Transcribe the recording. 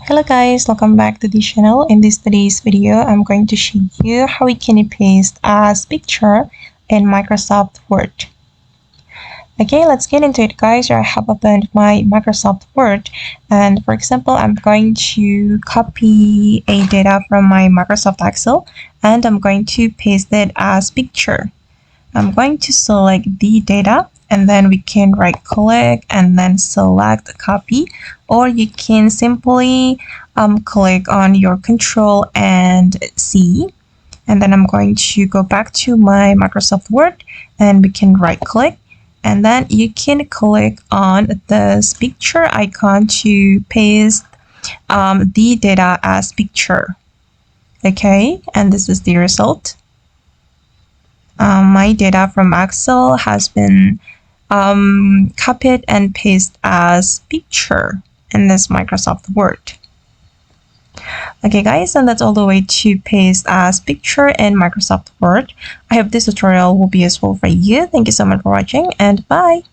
Hello guys, welcome back to the channel. In today's video, I'm going to show you how we can paste as picture in Microsoft Word. Okay, let's get into it guys. I have opened my Microsoft Word, and for example, I'm going to copy a data from my Microsoft Excel and I'm going to paste it as picture. I'm going to select the data and then we can right click and then select copy, or you can simply click on your control and C, and then I'm going to go back to my Microsoft Word and we can right click and then you can click on this picture icon to paste the data as picture. Okay, and this is the result. My data from Excel has been copied and pasted as picture in this Microsoft Word. Okay guys, and that's all the way to paste as picture in Microsoft Word. I hope this tutorial will be useful for you. Thank you so much for watching and bye.